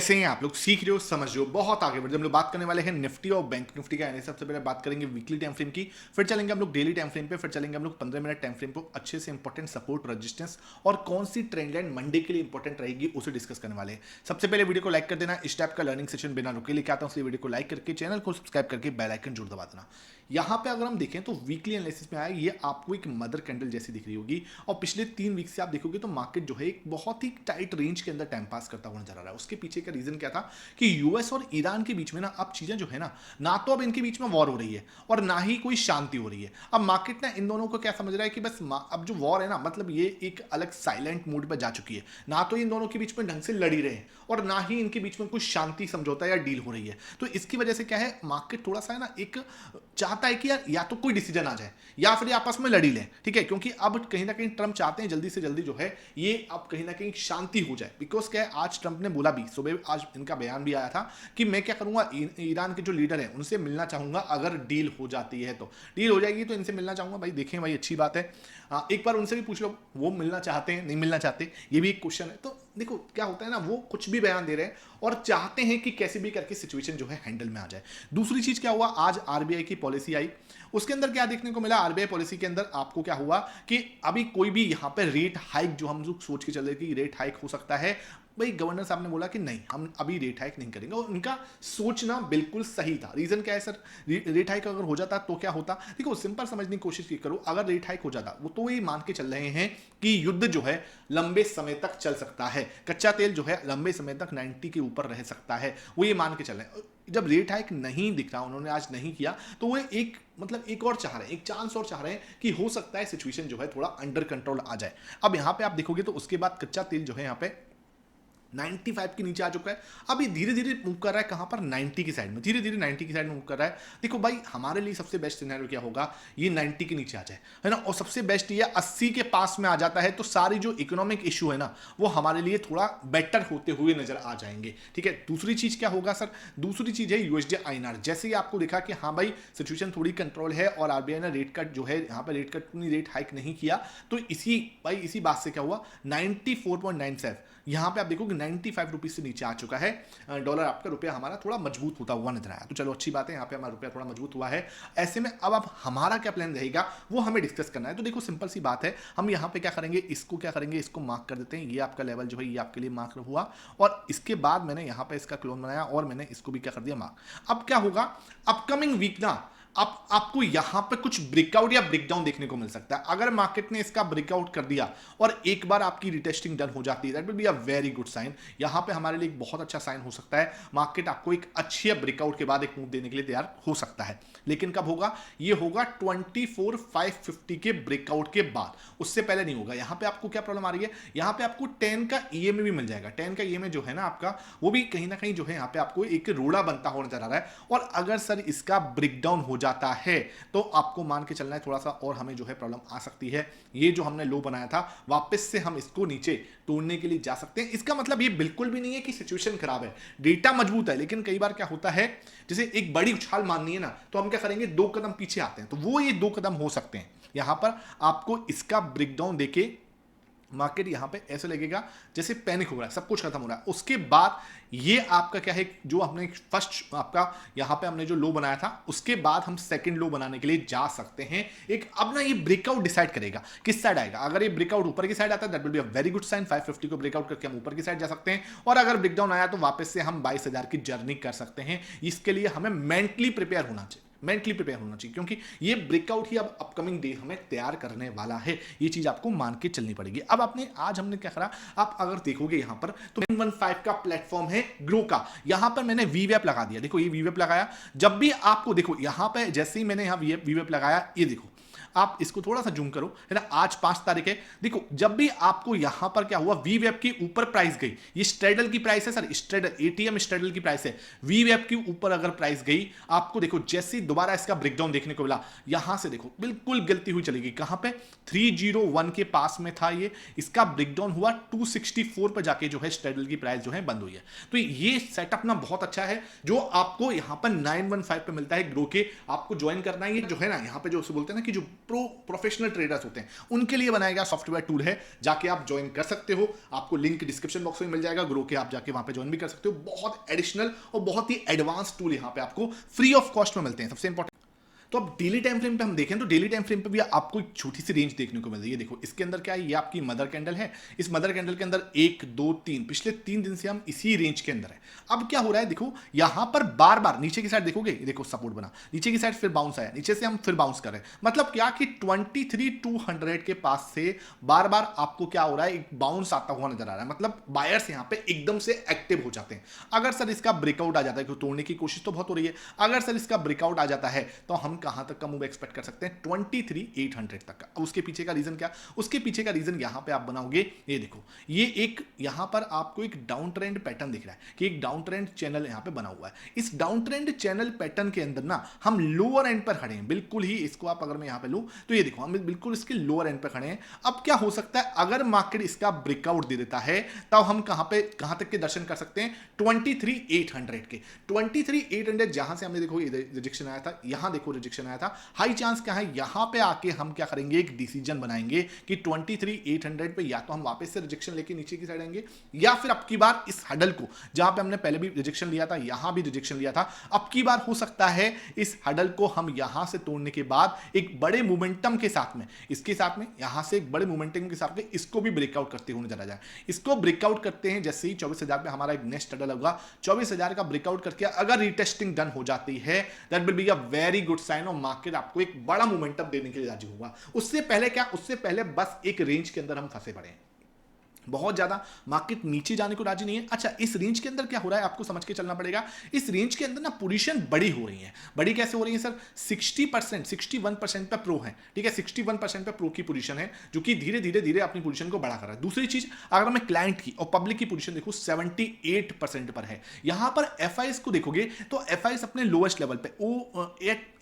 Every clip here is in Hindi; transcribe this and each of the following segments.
कैसे हैं आप लोग? सीख रहे हो, समझ रहे हो, बहुत आगे बढ़ रहे हो। हम लोग बात करने वाले हैं निफ्टी और बैंक निफ्टी का। यानी सबसे पहले बात करेंगे वीकली टाइम फ्रेम की, फिर चलेंगे हम लोग डेली टाइम फ्रेम पे, फिर चलेंगे हम लोग 15 मिनट टाइम फ्रेम पे। अच्छे से इंपॉर्टेंट सपोर्ट, रेजिस्टेंस और कौन सी ट्रेंड लाइन मंडे के लिए इंपॉर्टेंट रहेगी उसे डिस्कस करने वाले हैं। सबसे पहले वीडियो को लाइक कर देना। इस टाइप का लर्निंग सेशन बिना रुके लेके आता हूं, इसलिए वीडियो को लाइक करके चैनल को सब्सक्राइब करके बेल आइकन जरूर दबा देना। यहाँ पे अगर हम देखें तो वीकली एनालिसिस में आया, ये आपको एक मदर कैंडल जैसी दिख रही होगी और पिछले 3 वीक से आप देखोगे तो मार्केट जो है एक बहुत ही टाइट रेंज के अंदर टाइम पास करता हुआ नजर आ रहा है। उसके पीछे का रीजन क्या था कि यूएस और ईरान के बीच में ना अब चीजें जो है ना तो अब इनके बीच में वॉर हो रही है और ना ही कोई शांति हो रही है। अब मार्केट ना इन दोनों को क्या समझ रहा है कि बस अब जो वॉर है ना, मतलब ये एक अलग साइलेंट मूड पर जा चुकी है। ना तो इन दोनों के बीच में ढंग से लड़ी रहे हैं और ना ही इनके बीच में कुछ शांति समझौता या डील हो रही है। तो इसकी वजह से क्या है, मार्केट थोड़ा सा है ना एक चाहता है कि यार या तो कोई डिसीजन आ जाए या फिर आपस में लड़ी लें, ठीक है। क्योंकि अब कहीं ना कहीं ट्रम्प चाहते हैं जल्दी से जल्दी जो है ये अब कहीं ना कहीं शांति हो जाए। बिकॉज क्या है, आज ट्रम्प ने बोला भी, सुबह आज इनका बयान भी आया था कि मैं क्या करूंगा, ईरान के जो लीडर हैं उनसे मिलना चाहूंगा। अगर डील हो जाती है तो डील हो जाएगी तो इनसे मिलना चाहूंगा। भाई देखें भाई, अच्छी बात है। एक बार उनसे भी पूछ लो वो मिलना चाहते हैं नहीं मिलना चाहते, ये भी एक क्वेश्चन है। तो देखो क्या होता है ना, वो कुछ भी बयान दे रहे हैं और चाहते हैं कि कैसे भी करके सिचुएशन जो है हैंडल में आ जाए। दूसरी चीज क्या हुआ, आज आरबीआई की पॉलिसी आई, उसके अंदर क्या देखने को मिला। आरबीआई पॉलिसी के अंदर आपको क्या हुआ कि अभी कोई भी यहां पे रेट हाइक, जो हम लोग सोच के चल रहे कि रेट हाइक हो सकता है, भाई गवर्नर साहब ने बोला कि नहीं हम अभी रेट हाइक नहीं करेंगे। और उनका सोचना बिल्कुल सही था। रीजन क्या है सर, रेट हाइक अगर हो जाता तो क्या होता। देखो सिंपल समझने की कोशिश करो, अगर रेट हाइक हो जाता वो तो ये मान के चल रहे हैं कि युद्ध जो है लंबे समय तक चल सकता है, कच्चा तेल जो है लंबे समय तक 90 के ऊपर रह सकता है, वो ये मान के चल रहे हैं। जब रेट हाइक नहीं दिख रहा, उन्होंने आज नहीं किया, तो वो एक मतलब एक और चाह रहे हैं, एक चांस और चाह रहे हैं कि हो सकता है सिचुएशन जो है थोड़ा अंडर कंट्रोल आ जाए। अब यहां पे आप देखोगे तो उसके बाद कच्चा तेल जो है यहाँ पे 95 के नीचे आ चुका है। अभी धीरे धीरे मूव कर रहा है कहां पर, 90 की साइड में, धीरे धीरे 90 की साइड में मूव कर रहा है। देखो भाई हमारे लिए सबसे बेस्ट सिनेरियो क्या होगा, ये 90 के नीचे आ जाए, है ना। और सबसे बेस्ट ये 80 के पास में आ जाता है तो सारी जो इकोनॉमिक इशू है ना वो हमारे लिए थोड़ा बेटर होते हुए नजर आ जाएंगे, ठीक है। दूसरी चीज क्या होगा सर, दूसरी चीज है यूएसडी आईएनआर। जैसे ही आपको देखा कि हाँ भाई सिचुएशन थोड़ी कंट्रोल है और आरबीआई ने रेट कट जो है यहाँ पे रेट कट रेट हाइक नहीं किया, तो इसी बात से क्या हुआ, 94.97 यहां पे आप देखोगे 95 रुपीज से नीचे आ चुका है डॉलर। आपका रुपया हमारा थोड़ा मजबूत होता हुआ नजर आया, तो चलो अच्छी बात है, यहाँ पे हमारा रुपया थोड़ा मजबूत हुआ है। ऐसे में अब हमारा क्या प्लान रहेगा वो हमें डिस्कस करना है। तो देखो सिंपल सी बात है, हम यहाँ पे क्या करेंगे, इसको क्या करेंगे, इसको मार्क कर देते हैं। ये आपका लेवल जो है ये आपके लिए मार्क हुआ और इसके बाद मैंने यहाँ पे इसका क्लोन बनाया और मैंने इसको भी क्या कर दिया, मार्क। अब क्या होगा, अपकमिंग वीक ना अब आपको यहां पे कुछ ब्रेकआउट या ब्रेकडाउन देखने को मिल सकता है। अगर मार्केट ने इसका ब्रेकआउट कर दिया और एक बार आपकी रिटेस्टिंग डन हो जाती है, that will be a very good sign. यहां पे हमारे लिए एक बहुत अच्छा साइन हो सकता है। मार्केट आपको एक अच्छी ब्रेकआउट के बाद एक मूव देने के लिए तैयार हो सकता है, लेकिन कब होगा, ये होगा 24,550 के ब्रेकआउट के बाद, उससे पहले नहीं होगा। यहां पे आपको क्या प्रॉब्लम आ रही है, यहां पे आपको 10 का ईएमए भी मिल जाएगा। 10 का ईएमए जो है ना आपका, वो भी कहीं ना कहीं जो है यहां पे आपको एक रोड़ा बनता हुआ नजर आ रहा है। और अगर सर इसका ब्रेकडाउन हो जाता है तो आपको मान के चलना है थोड़ा सा और हमें जो है प्रॉब्लम आ सकती है। ये जो हमने लो बनाया था वापस से हम इसको नीचे तोड़ने के लिए जा सकते हैं। इसका मतलब ये बिल्कुल भी नहीं है कि सिचुएशन खराब है, डेटा मजबूत है, लेकिन कई बार क्या होता है, जैसे एक बड़ी उछाल मारनी है ना, तो हम क्या करेंगे, 2 कदम पीछे आते हैं, तो वो ये 2 कदम हो सकते हैं। यहां पर आपको इसका ब्रेकडाउन देके मार्केट यहां पे ऐसे लगेगा जैसे पैनिक हो रहा है, सब कुछ खत्म हो रहा है। उसके बाद ये आपका क्या है, जो हमने फर्स्ट आपका यहां पे हमने जो लो बनाया था, उसके बाद हम सेकंड लो बनाने के लिए जा सकते हैं। एक अब ना ये ब्रेकआउट डिसाइड करेगा किस साइड आएगा। अगर ये ब्रेकआउट ऊपर की साइड आता है that will be a very good sign. 550 को ब्रेकआउट करके हम ऊपर की साइड जा सकते हैं और अगर ब्रेकडाउन आया तो वापस से हम 22,000 की जर्नी कर सकते हैं। इसके लिए हमें मेंटली प्रिपेयर होना चाहिए, मेंटली प्रिपेयर होना चाहिए, क्योंकि ये ब्रेकआउट ही अब अपकमिंग डे हमें तैयार करने वाला है। ये चीज आपको मान के चलनी पड़ेगी। अब आज हमने क्या करा, आप अगर देखोगे यहां पर तो 915 का प्लेटफॉर्म है ग्रो का, यहां पर मैंने वीवेप लगा दिया। देखो ये वीवेप लगाया, जब भी आपको देखो यहां पे जैसे ही मैंने यहां वीवेप लगाया, ये देखो आप इसको थोड़ा सा जूम करो, है ना। आज 5 तारीख है, देखो जब भी आपको यहां पर क्या हुआ, वीवेप के ऊपर प्राइस गई, ये स्ट्रेडल की प्राइस है सर, स्ट्रेडल एटीएम स्ट्रेडल की प्राइस है, वीवेप के ऊपर अगर प्राइस गई, आपको देखो जैसे दोबारा इसका ब्रेकडाउन देखने को मिला, यहां से देखो बिल्कुल गिरती हुई चलेगी। कहां पे, 301 के पास में था ये, इसका ब्रेकडाउन हुआ 264 पर जाके जो है स्ट्रेडल की प्राइस जो है बंद हुई है। तो ये सेटअप ना बहुत अच्छा है, जो आपको यहां पर 915 पे मिलता है ग्रो के। आपको ज्वाइन करना है, ये जो है ना यहां पे जो बोलते हैं ना कि जो प्रोफेशनल ट्रेडर्स होते हैं, उनके लिए बनाया गया सॉफ्टवेयर टूल है, जाके आप ज्वाइन कर सकते हो। आपको लिंक डिस्क्रिप्शन बॉक्स में मिल जाएगा, ग्रो के आप जाके वहां पे ज्वाइन भी कर सकते हो। बहुत एडिशनल और बहुत ही एडवांस टूल यहाँ पे आपको फ्री ऑफ कॉस्ट में मिलते हैं। सबसे इंपॉर्टेंट, तो अब डेली टाइम फ्रेम पे हम देखें तो डेली टाइम फ्रेम पे भी आपको एक छोटी सी रेंज देखने को मिल रही है। देखो इसके अंदर क्या है, ये आपकी मदर कैंडल है। इस मदर कैंडल के अंदर 1 2 3 पिछले 3 दिन से हम इसी रेंज के अंदर है। अब क्या हो रहा है, देखो यहां पर बार बार नीचे की साइड देखोगे, देखो सपोर्ट बना, नीचे की साइड फिर बाउंस आया, नीचे से हम फिर बाउंस कर रहे हैं। मतलब क्या कि 23,200 के पास से बार बार आपको क्या हो रहा है, एक बाउंस आता हुआ नजर आ रहा है। मतलब बायर्स यहां पे एकदम से एक्टिव हो जाते हैं। अगर सर इसका ब्रेकआउट आ जाता है, तोड़ने की कोशिश तो बहुत हो रही है, अगर सर इसका ब्रेकआउट आ जाता है तो हम कहां तक का मूव एक्सपेक्ट कर सकते हैं, 23,800 तक का। उसके पीछे का रीजन क्या, उसके पीछे का रीजन यहां पे आप बनाओगे, ये देखो ये एक यहां पर आपको एक डाउन ट्रेंड पैटर्न दिख रहा है कि एक डाउन ट्रेंड चैनल यहां पे बना हुआ है। इस डाउन ट्रेंड चैनल पैटर्न के अंदर ना हम लोअर एंड पर खड़े हैं, बिल्कुल ही इसको आप अगर मैं यहां पे लूं तो ये देखो हम बिल्कुल इसके लोअर एंड पर खड़े हैं। अब क्या हो सकता है, अगर मार्केट इसका ब्रेकआउट दे देता है तब हम कहां तक के दर्शन कर सकते हैं, 23,800 के। 23,800 जहां से हमने देखो रिजेक्शन आया था, यहां देखो रिजेक्शन आया था, हाई चांस क्या है यहां पे आके हम क्या करेंगे, एक डिसीजन बनाएंगे कि 23,800 पे या तो हम वापस से रिजेक्शन लेके नीचे की साइड आएंगे, या फिर अब की बार इस हडल को, जहां पे हमने पहले भी रिजेक्शन लिया था, यहां भी रिजेक्शन लिया था, अब की बार हो सकता है इस हडल को हम यहां से तोड़ने के बाद एक बड़े मोमेंटम के साथ में, इसके साथ में यहां से एक बड़े मोमेंटम के साथ में इसको भी ब्रेकआउट करते हुए नजर आ जाए। इसको ब्रेकआउट करते हैं जैसे ही 24,000 पे हमारा एक नेक्स्ट हडल होगा, 24,000 का ब्रेकआउट करके अगर रिटेस्टिंग डन हो जाती है, that will be a very good sign और मार्केट आपको एक बड़ा मोमेंटम देने के लिए राजी होगा। उससे पहले क्या, उससे पहले बस एक रेंज के अंदर हम फंसे पड़े हैं, बहुत ज्यादा मार्केट नीचे जाने को राजी नहीं है। अच्छा इस रेंज के अंदर क्या हो रहा है आपको समझ के चलना पड़ेगा। इस रेंज के अंदर ना पोजीशन बड़ी हो रही है। बड़ी कैसे हो रही है सर, 60% 61% पे प्रो है, ठीक है, 61% पे प्रो की पोजीशन है, जो कि धीरे धीरे धीरे अपनी पोजीशन को बड़ा कर रहा है। दूसरी चीज, अगर मैं क्लाइंट की और पब्लिक की पोजीशन देखूं 78% पर है। यहां पर एफआईएस को देखोगे तो एफआईएस अपने लोएस्ट लेवल पे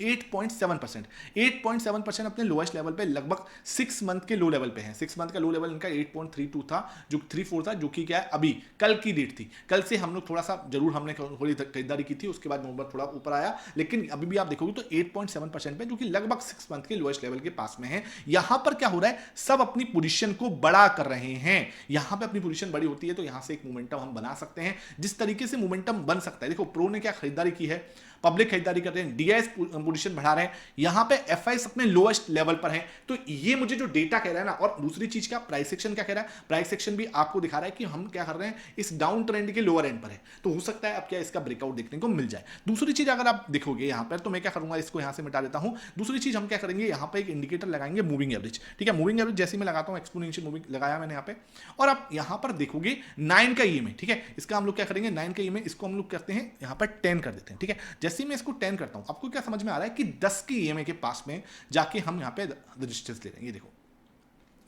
8.7% 8.7% अपने लोएस्ट लेवल पे, लगभग 6 मंथ के लो लेवल पे है। 6 मंथ का लो लेवल इनका 8.32 था, जो 34 था, जो कि क्या है अभी कल की डेट थी। कल से हम लोग थोड़ा सा जरूर हमने थोड़ी खरीदारी की थी, उसके बाद नंबर थोड़ा ऊपर आया, लेकिन अभी भी आप देखोगे तो 8.7% पे, जो कि लगभग 6 मंथ के लोएस्ट लेवल के पास में है। यहां पर क्या हो रहा है, सब अपनी पोजीशन को बड़ा कर रहे हैं। यहां पे अपनी पोजीशन बड़ी होती है तो यहां से एक मोमेंटम हम बना सकते हैं। जिस तरीके से मोमेंटम बन सकता है, देखो प्रो ने क्या खरीदारी की है, पब्लिक खरीदारी कर रहे हैं, डीआईएस पोजीशन बढ़ा रहे हैं, यहां पे एफआईएस अपने लोएस्ट लेवल पर है। तो ये मुझे जो डेटा कह रहा है ना, और दूसरी चीज क्या, प्राइस सेक्शन क्या कह रहा है, प्राइस सेक्शन भी आपको दिखा रहा है कि हम क्या कर रहे हैं, इस डाउन ट्रेंड के लोअर एंड पर है। तो हो सकता है अब क्या इसका ब्रेकआउट देखने को मिल जाए। दूसरी चीज अगर आप देखोगे यहां पर, तो मैं क्या करूंगा, इसको यहां से मिटा देता हूं। दूसरी चीज हम क्या करेंगे, यहां पर एक इंडिकेटर लगाएंगे, मूविंग एवरेज, ठीक है। मूविंग एवरेज जैसे मैं लगाता हूं, एक्सपोनेंशियल मूविंग लगाया मैंने यहां पे, और आप यहां पर देखोगे 9 का ईएमए, ठीक है। इसका हम लोग क्या करेंगे, 9 का ईएमए, इसको हम लोग करते हैं यहां पर 10 कर देते हैं, ठीक है। जैसे ही मैं इसको 10 करता हूं, आपको क्या समझ में आ रहा है कि 10 के ईएमए के पास में जाके हम यहां पे रजिस्टेंस ले रहे हैं। ये देखो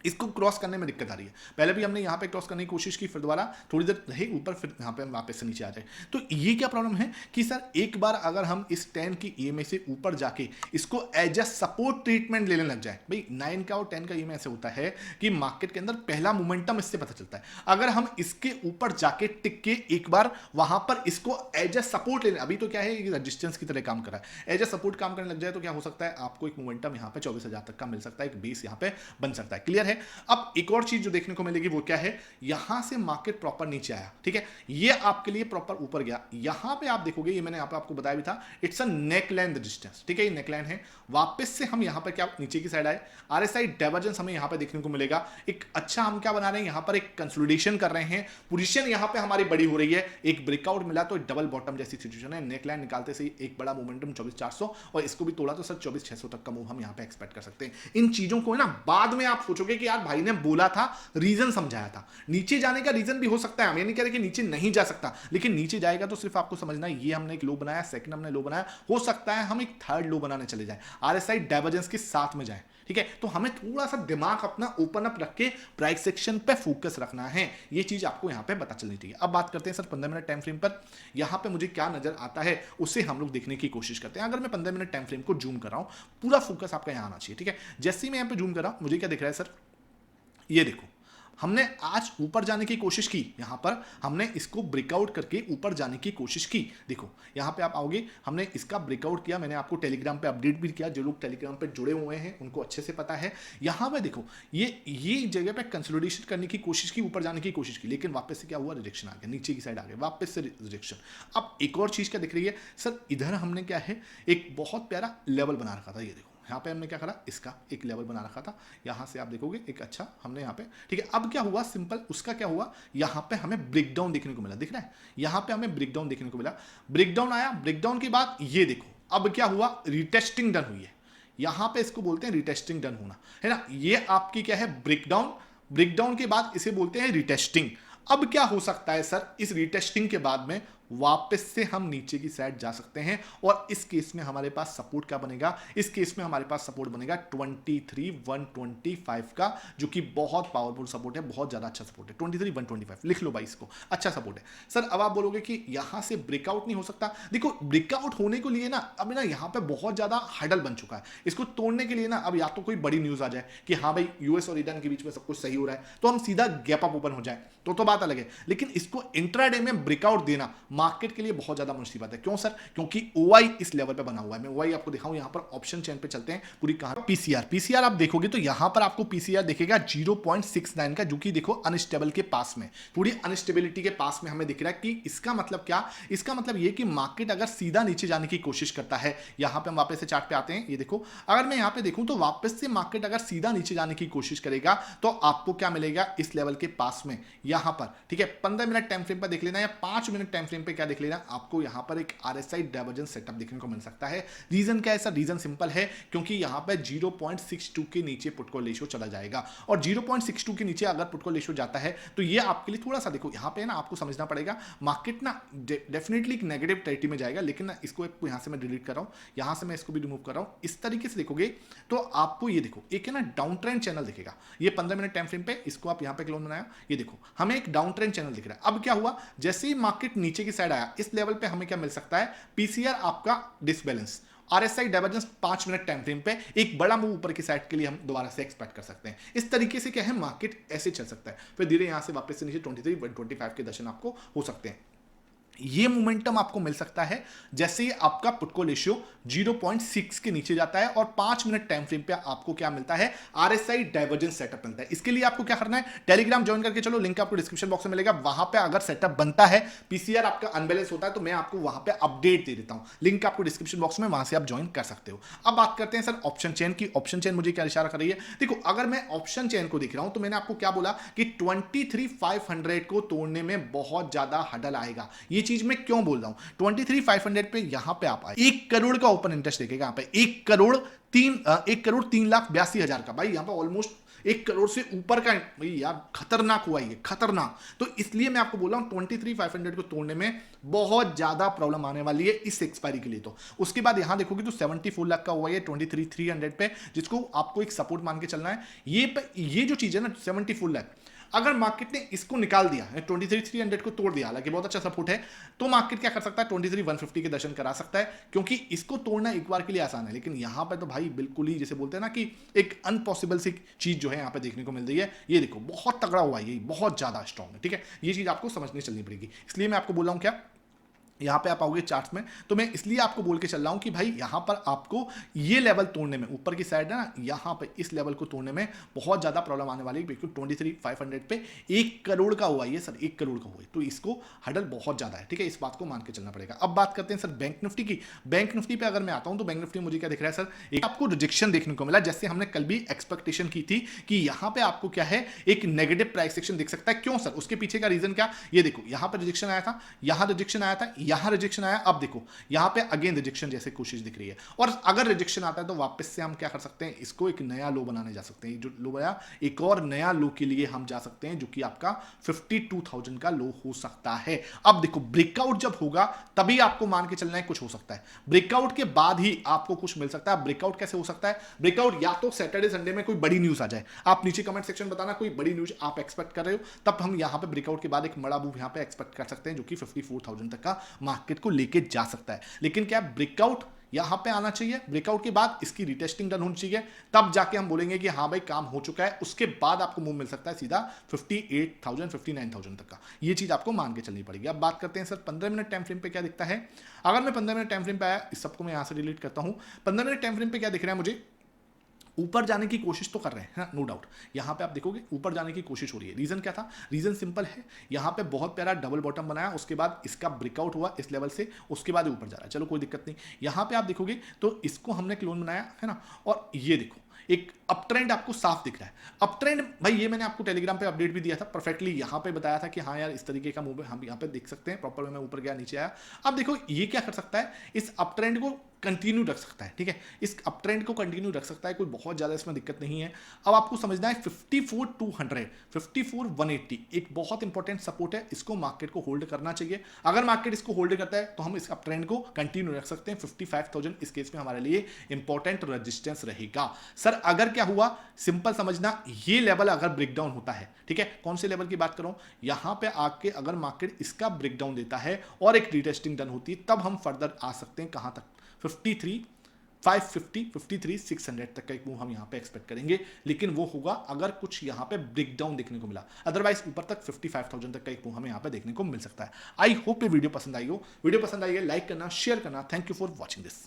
इसको क्रॉस करने में दिक्कत आ रही है। पहले भी हमने यहाँ पे क्रॉस करने की कोशिश की, फिर दोबारा थोड़ी देर रहे ऊपर, फिर यहाँ पे हम वापस से नीचे आ जाए। तो ये क्या प्रॉब्लम है कि सर एक बार अगर हम इस 10 की ईएमए से ऊपर जाके इसको एज अ सपोर्ट ट्रीटमेंट लेने लग जाए, भाई 9 का और 10 का ईएमए ऐसे होता है कि मार्केट के अंदर पहला मोमेंटम इससे पता चलता है। अगर हम इसके ऊपर जाके टिक के एक बार वहां पर इसको एज अ सपोर्ट लेने, अभी तो क्या है रजिस्टेंस की तरह काम कर रहा है, एज अ सपोर्ट काम करने लग जाए, तो क्या हो सकता है आपको एक मोमेंटम यहाँ पे 24,000 तक का मिल सकता है, एक बेस यहाँ पे बन सकता है। क्लियर है। अब एक और चीज जो देखने को मिलेगी वो क्या है, यहां से मार्केट प्रॉपर नीचे आया, ठीक है, ये आपके लिए प्रॉपर ऊपर गया। यहां पे आप देखोगे, ये मैंने यहां पे आपको बताया भी था, इट्स अ नेकलाइन रेजिस्टेंस, ठीक है, ये नेकलाइन है। वापस से हम यहां पर क्या नीचे की साइड आए, आरएसआई डाइवर्जेंस हमें यहां पे देखने को मिलेगा। एक अच्छा हम क्या बना रहे हैं, यहां पर एक कंसोलिडेशन कर रहे हैं, पोजीशन यहां पे हमारी बड़ी हो रही है, एक ब्रेकआउट मिला तो डबल बॉटम जैसी सिचुएशन है। नेकलाइन निकालते से एक बड़ा मोमेंटम 24,400, और इसको भी तोड़ा तो सर 24,600 तक का मूव हम यहां पे एक्सपेक्ट कर सकते हैं। इन चीजों को ना बाद में आप सोचोगे कि यार भाई ने बोला था, रीजन समझाया था। नीचे जाने का रीजन भी हो सकता है, हम ये नहीं कह रहे कि नीचे नहीं जा सकता, लेकिन नीचे जाएगा तो सिर्फ आपको समझना है, ये हमने एक लो बनाया, सेकंड हमने लो बनाया, हो सकता है हम एक थर्ड लो बनाने चले जाए, आरएसआई डाइवर्जेंस के साथ में जाए, ठीक है। तो हमें थोड़ा सा दिमाग अपना ओपन अप रख के प्राइस सेक्शन पे फोकस रखना है, ये चीज आपको यहां पे पता चलनी चाहिए। अब बात करते हैं सर 15 मिनट टाइम फ्रेम पर, यहां पे मुझे क्या नजर आता है उसे हम लोग देखने की कोशिश करते हैं। अगर मैं 15 मिनट टाइम फ्रेम को जूम कर रहा हूं, पूरा फोकस आपका यहां आना चाहिए, ठीक है। जैसे ही मैं यहां पे जूम कर रहा हूं, मुझे क्या दिख रहा है सर, ये देखो हमने आज ऊपर जाने की कोशिश की, यहां पर हमने इसको ब्रेकआउट करके ऊपर जाने की कोशिश की। देखो यहां पे आप आओगे, हमने इसका ब्रेकआउट किया, मैंने आपको टेलीग्राम पे अपडेट भी किया, जो लोग टेलीग्राम पे जुड़े हुए हैं उनको अच्छे से पता है। यहां पे देखो ये जगह पे कंसोलिडेशन करने की कोशिश की, ऊपर जाने की कोशिश की, लेकिन वापस से क्या हुआ, रिजेक्शन आ गया, नीचे की साइड आ गया, वापस से रिजेक्शन। अब एक और चीज क्या दिख रही है सर, इधर हमने क्या है एक बहुत प्यारा लेवल बना रखा था, ये देखो यहाँ पे हमने क्या करा, इसका एक लेवल बना रखा था, यहाँ से आप देखोगे एक अच्छा हमने यहाँ पे, ठीक है। अब क्या हुआ सिंपल, उसका क्या हुआ, यहाँ पे हमें ब्रेकडाउन देखने को मिला, दिख रहा है, यहाँ पे हमें ब्रेकडाउन देखने को मिला, ब्रेकडाउन आया, ब्रेकडाउन के बाद ये देखो अब क्या हुआ, रिटेस्टिंग डन हुई है, यहाँ पे इसको बोलते हैं रिटेस्टिंग डन होना, है ना। ये आपकी क्या है, ब्रेकडाउन, ब्रेकडाउन के बाद इसे बोलते हैं रिटेस्टिंग। अब क्या हो सकता है सर, इस रिटेस्टिंग के बाद में वापस से हम नीचे की साइड जा सकते हैं, और इस केस में हमारे पास सपोर्ट क्या बनेगा, इस केस में हमारे पास सपोर्ट बनेगा 23,125 का, जो कि बहुत पावरफुल सपोर्ट है, बहुत ज्यादा अच्छा सपोर्ट है। 23,125 लिख लो भाई इसको, अच्छा सपोर्ट है सर। अब आप बोलोगे कि यहां से ब्रेकआउट नहीं हो सकता, देखो ब्रेकआउट होने के लिए ना अब ना यहाँ पे बहुत ज्यादा हडल बन चुका है, इसको तोड़ने के लिए ना अब या तो कोई बड़ी न्यूज आ जाए कि हाँ भाई यूएस और ईरान के बीच में सब कुछ सही हो रहा है, तो हम सीधा गैप अप ओपन हो जाए तो बात अलग है, लेकिन इसको इंट्राडे में ब्रेकआउट देना मार्केट के लिए बहुत ज्यादा मुसीबत है। क्यों सर, क्योंकि ओआई इस लेवल पे बना हुआ है। मैं ओआई आपको दिखाऊं, यहां पर ऑप्शन चेन पे चलते हैं, पूरी कहां, पीसीआर आप देखोगे तो यहां पर आपको पीसीआर दिखेगा 0.69 का, जो कि देखो अनस्टेबल के पास में, पूरी अनस्टेबिलिटी के पास में हमें दिख रहा है। कि इसका मतलब क्या, इसका मतलब ये कि मार्केट अगर सीधा नीचे जाने की कोशिश करता है, यहां पे हम वापस से चार्ट पे आते हैं, ये देखो अगर मैं यहां पे देखूं तो वापस से मार्केट अगर सीधा नीचे जाने की कोशिश करेगा तो आपको क्या मिलेगा, इस लेवल के पास में यहां पर, ठीक है। 15 मिनट टाइम फ्रेम पर देख लेना या 5 मिनट टाइम फ्रेम पे क्या देख लेना, आपको यहां पर एक आरएसआई डाइवर्जेंस सेटअप देखने को मिल सकता है। रीजन क्या है सर, रीजन सिंपल है, क्योंकि यहां पे 0.62 के नीचे पुट कॉल रेशियो चला जाएगा, और 0.62 के नीचे अगर पुट कॉल रेशियो जाता है तो ये आपके लिए थोड़ा सा, देखो यहां पे ना आपको समझना पड़ेगा, मार्केट ना डेफिनेटली एक नेगेटिव टेरिटरी में जाएगा, लेकिन ना इसको यहां से मैं डिलीट कर रहा हूं, यहां से मैं इसको भी रिमूव कर रहा हूं। इस तरीके से देखोगे तो आपको ये देखो एक है ना डाउन ट्रेंड चैनल दिखेगा, ये 15 मिनट टाइम फ्रेम पे, इसको आप यहां पे क्लोन बनाया, ये देखो हमें एक डाउन ट्रेंड चैनल दिख रहा है। अब क्या हुआ, जैसे ही मार्केट नीचे की साइड आया, इस लेवल पे हमें क्या मिल सकता है, पीसीआर आपका disbalance, RSI divergence 5 minute time frame पे एक बड़ा मूव ऊपर की साइड के लिए हम दोबारा से एक्सपेक्ट कर सकते हैं। इस तरीके से क्या है, मार्केट ऐसे चल सकता है, फिर धीरे यहां से वापस से नीचे 23,125 के दर्शन आपको हो सकते हैं। ये मोमेंटम आपको मिल सकता है जैसे ही आपका पुट कॉल रेशियो 0.6 के नीचे जाता है और 5 मिनट टाइम फ्रेम पे आपको क्या मिलता है, आरएसआई डाइवर्जेंस सेटअप मिलता है। इसके लिए आपको क्या करना है, टेलीग्राम ज्वाइन करके चलो, लिंक आपको डिस्क्रिप्शन बॉक्स में मिलेगा, वहां पे अगर सेटअप बनता है, पीसीआर आपका अनबैलेंस होता है, तो मैं आपको वहां पे अपडेट दे देता हूं, लिंक आपको डिस्क्रिप्शन बॉक्स में, वहां से आप ज्वाइन कर सकते हो। अब बात करते हैं सर ऑप्शन चेन की। ऑप्शन चेन मुझे क्या इशारा कर रही है, देखो अगर मैं ऑप्शन चेन को देख रहा हूं तो मैंने आपको क्या बोला कि 23,500 को तोड़ने में बहुत ज्यादा हडल आएगा। ये चीज मैं क्यों बोल 23,500 पे यहां पे आप आए, 1 करोड़ का ओपन इंटरेस्ट देखेगा, यहां पे 1,03,82,हजार का, भाई यहां पे ऑलमोस्ट 1 करोड़ से ऊपर का, भाई यार खतरनाक हुआ ये, खतरनाक। तो इसलिए मैं आपको बोल रहा हूं 23,500 को तोड़ने में बहुत ज्यादा प्रॉब्लम आने वाली है इस एक्सपायरी के लिए। तो उसके बाद यहां देखोगे तो 74 लाख का हुआ है 23,300 पे, जिसको आपको एक सपोर्ट मान के चलना है। ये जो चीज है ना 74 लाख, अगर मार्केट ने इसको निकाल दिया, 23,300 को तोड़ दिया, हालांकि बहुत अच्छा सपोर्ट है, तो मार्केट क्या कर सकता है, 23,150 के दर्शन करा सकता है, क्योंकि इसको तोड़ना एक बार के लिए आसान है। लेकिन यहां पे तो भाई बिल्कुल ही जैसे बोलते हैं ना कि एक अनपॉसिबल सी चीज जो है यहां पे देखने को मिल रही है। ये देखो बहुत तगड़ा हुआ है, ये बहुत ज्यादा स्ट्रॉन्ग है, ठीक है। ये चीज आपको समझनी चलनी पड़ेगी, इसलिए मैं आपको बोल रहा हूं क्या, यहां पे आप आओगे चार्ट्स में, तो मैं इसलिए आपको बोल के चल रहा हूं कि भाई यहां पर आपको ये लेवल तोड़ने में, ऊपर की साइड है ना, यहां पे इस लेवल को तोड़ने में बहुत ज्यादा प्रॉब्लम आने वाली है, बिल्कुल 23,500 पे 1 करोड़ का हुआ है सर, 1 करोड़ का हुआ है, तो इसको हडल बहुत ज्यादा है, ठीक है। इस बात को मान के चलना पड़ेगा। अब बात करते हैं सर बैंक निफ्टी की। बैंक निफ्टी पे अगर मैं आता हूं तो बैंक निफ्टी मुझे क्या दिख रहा है सर, एक आपको रिजेक्शन देखने को मिला, जैसे हमने कल भी एक्सपेक्टेशन की थी कि यहां पे आपको क्या है, एक नेगेटिव प्राइस एक्शन दिख सकता है। क्यों सर, उसके पीछे का रीजन क्या, ये देखो यहां पर रिजेक्शन आया था, यहां रिजेक्शन आया था, यहां रिजेक्शन आया, अब देखो यहां पे अगेन रिजेक्शन जैसे कोशिश दिख रही है, और अगर रिजेक्शन आता है तो वापस से हम क्या कर सकते हैं, इसको एक नया लो बनाने जा सकते हैं। जो लो आया, एक और नया लो के लिए हम जा सकते हैं, जो कि आपका 52,000 का लो हो सकता है। अब देखो ब्रेकआउट जब होगा तभी आपको मान के चलना है कुछ हो सकता है, ब्रेकआउट के बाद ही आपको कुछ मिल सकता है। ब्रेकआउट कैसे हो सकता है, ब्रेकआउट या तो सैटरडे संडे में कोई बड़ी न्यूज आ जाए, आप नीचे कमेंट सेक्शन बताना कोई बड़ी न्यूज आप एक्सपेक्ट कर रहे हो, तब हम यहां पे ब्रेकआउट के बाद एक बड़ा मूव यहां पे एक्सपेक्ट कर सकते हैं, जो कि 54,000 तक का मार्केट को लेके जा सकता है। लेकिन क्या ब्रेकआउट यहां पे आना चाहिए, ब्रेकआउट के बाद इसकी रिटेस्टिंग डन होनी चाहिए, तब जाके हम बोलेंगे कि हाँ भाई काम हो चुका है। उसके बाद आपको मूव मिल सकता है सीधा 58,000 59,000 तक का। ये चीज आपको मान के चलनी पड़ेगी। अब बात करते हैं सर 15 मिनट टाइम फ्रेम पे क्या दिखता है। अगर मैं 15 मिनट टाइम फ्रेम पे आया, इस सबको मैं यहां से डिलीट करता हूं। 15 मिनट टाइम फ्रेम पे क्या दिख रहा है मुझे, ऊपर जाने की कोशिश तो कर रहे हैं, नो डाउट। यहां पे आप देखोगे ऊपर जाने की कोशिश हो रही है। रीजन क्या था, रीजन सिंपल है, यहां पे बहुत प्यारा डबल बॉटम बनाया, उसके बाद इसका ब्रेकआउट हुआ इस लेवल से, उसके बाद ऊपर जा रहा है, चलो कोई दिक्कत नहीं। यहां पे आप देखोगे तो इसको हमने क्लोन बनाया है ना, और ये देखो एक अप ट्रेंड आपको साफ दिख रहा है। अप ट्रेंड भाई ये मैंने आपको टेलीग्राम पे अपडेट भी दिया था, परफेक्टली यहां पे बताया था कि हाँ यार इस तरीके का मूव हम यहां पे देख सकते हैं। प्रॉपर मैं ऊपर गया नीचे आया। अब देखो ये क्या कर सकता है, इस अप ट्रेंड को कंटिन्यू रख सकता है, ठीक है, इस अप ट्रेंड को कंटिन्यू रख सकता है, कोई बहुत ज्यादा इसमें दिक्कत नहीं है। अब आपको समझना है 54,200 54,180 एक बहुत इंपॉर्टेंट सपोर्ट है, इसको मार्केट को होल्ड करना चाहिए। अगर मार्केट इसको होल्ड करता है तो हम इस अप ट्रेंड को कंटिन्यू रख सकते हैं। 55,000 इस केस में हमारे लिए इंपॉर्टेंट रेजिस्टेंस रहेगा। सर अगर क्या हुआ, सिंपल समझना, ये लेवल अगर ब्रेकडाउन होता है, ठीक है, कौन से लेवल की बात कर रहा हूं, यहां पे आके अगर मार्केट इसका ब्रेकडाउन देता है और एक रीटेस्टिंग डन होती है, तब हम फर्दर आ सकते हैं कहां तक, 53,550 53,600 तक का एक मूव हम यहां पे एक्सपेक्ट करेंगे। लेकिन वो होगा अगर कुछ यहां पे ब्रेकडाउन देखने को मिला, अदरवाइज ऊपर तक 55,000 तक का एक मूव हमें यहां पे देखने को मिल सकता है। आई होप ये वीडियो पसंद आई हो। वीडियो पसंद आई है लाइक करना, शेयर करना। Thank you for watching this.